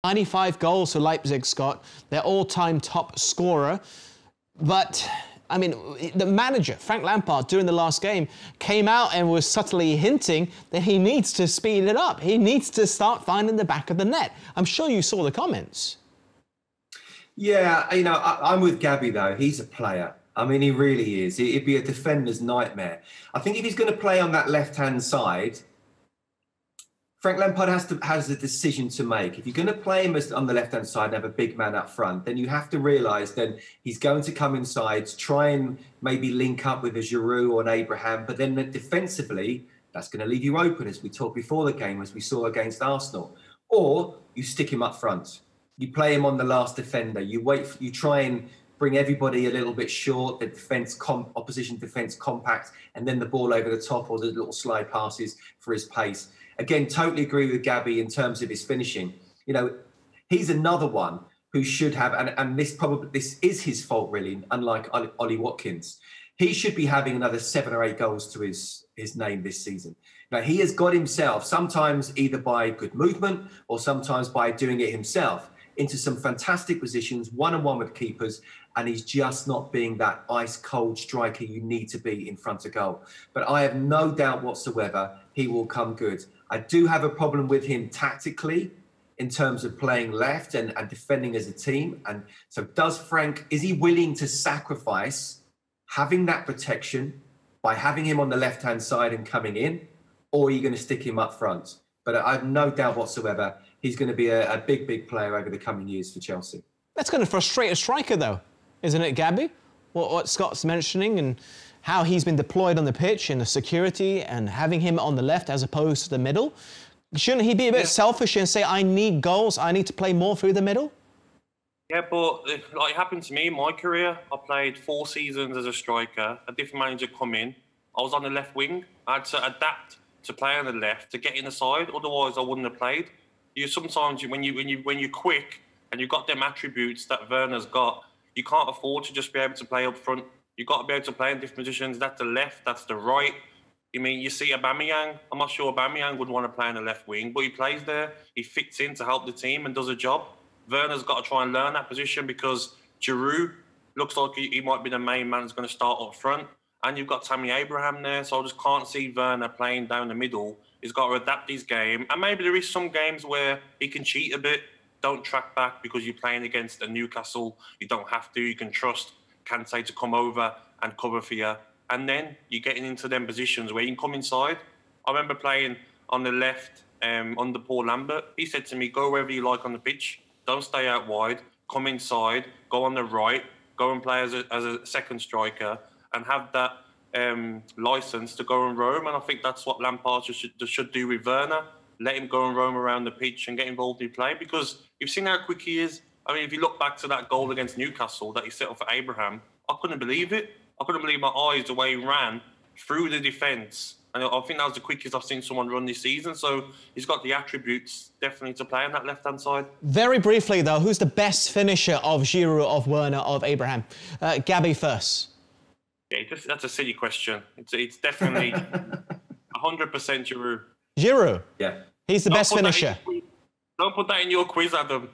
95 goals for Leipzig, Scott. Their all-time top scorer. But, I mean, the manager, Frank Lampard, during the last game, came out and was subtly hinting that he needs to speed it up. He needs to start finding the back of the net. I'm sure you saw the comments. Yeah, you know, I'm with Gabby, though. He's a player. I mean, he really is. It'd be a defender's nightmare. I think if he's going to play on that left-hand side, Frank Lampard has a decision to make. If you're going to play him on the left-hand side and have a big man up front, then you have to realise then he's going to come inside, try and maybe link up with a Giroud or an Abraham, but then defensively, that's going to leave you open, as we talked before the game, as we saw against Arsenal. Or you stick him up front. You play him on the last defender. You try and bring everybody a little bit short, the opposition defence compact, and then the ball over the top or the little slide passes for his pace. Again, totally agree with Gabby in terms of his finishing. You know, he's another one who should have, and this is his fault really, unlike Ollie Watkins. He should be having another 7 or 8 goals to his name this season. Now, he has got himself, sometimes either by good movement or sometimes by doing it himself, into some fantastic positions, one-on-one with keepers, and he's just not being that ice-cold striker you need to be in front of goal. But I have no doubt whatsoever he will come good. I do have a problem with him tactically in terms of playing left and defending as a team. And so is he willing to sacrifice having that protection by having him on the left-hand side and coming in, or are you going to stick him up front? But I have no doubt whatsoever he's going to be a big, big player over the coming years for Chelsea. That's going to frustrate a striker, though, isn't it, Gabby? What Scott's mentioning and how he's been deployed on the pitch and the security and having him on the left as opposed to the middle. Shouldn't he be a bit selfish and say, I need goals, I need to play more through the middle? Yeah, but like it happened to me in my career. I played 4 seasons as a striker. A different manager come in. I was on the left wing. I had to adapt to play on the left to get in the side. Otherwise, I wouldn't have played. Sometimes when you're quick and you've got them attributes that Werner's got, you can't afford to just be able to play up front. You've got to be able to play in different positions. That's the left, that's the right. I mean, you see Aubameyang. I'm not sure Aubameyang would want to play on the left wing, but he plays there. He fits in to help the team and does a job. Werner's got to try and learn that position because Giroud looks like he might be the main man who's going to start up front. And you've got Tammy Abraham there, so I just can't see Werner playing down the middle. He's got to adapt his game. And maybe there is some games where he can cheat a bit. Don't track back because you're playing against a Newcastle. You don't have to. You can trust Kante to come over and cover for you. And then you're getting into them positions where you can come inside. I remember playing on the left under Paul Lambert. He said to me, go wherever you like on the pitch. Don't stay out wide. Come inside. Go on the right. Go and play as a second striker and have that licence to go and roam. And I think that's what Lampard should do with Werner. Let him go and roam around the pitch and get involved in play because you've seen how quick he is. I mean, if you look back to that goal against Newcastle that he set up for Abraham, I couldn't believe it. I couldn't believe my eyes the way he ran through the defence. And I think that was the quickest I've seen someone run this season. So he's got the attributes definitely to play on that left-hand side. Very briefly, though, who's the best finisher of Giroud, of Werner, of Abraham? Gabby first. Yeah, that's a silly question. It's definitely 100% Giroud. Giroud? Yeah. He's the best finisher. Don't put that in your quiz, Adam.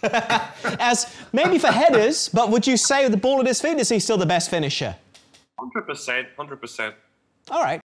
As maybe for headers, but would you say with the ball at his feet, is he still the best finisher? 100%, 100%. All right.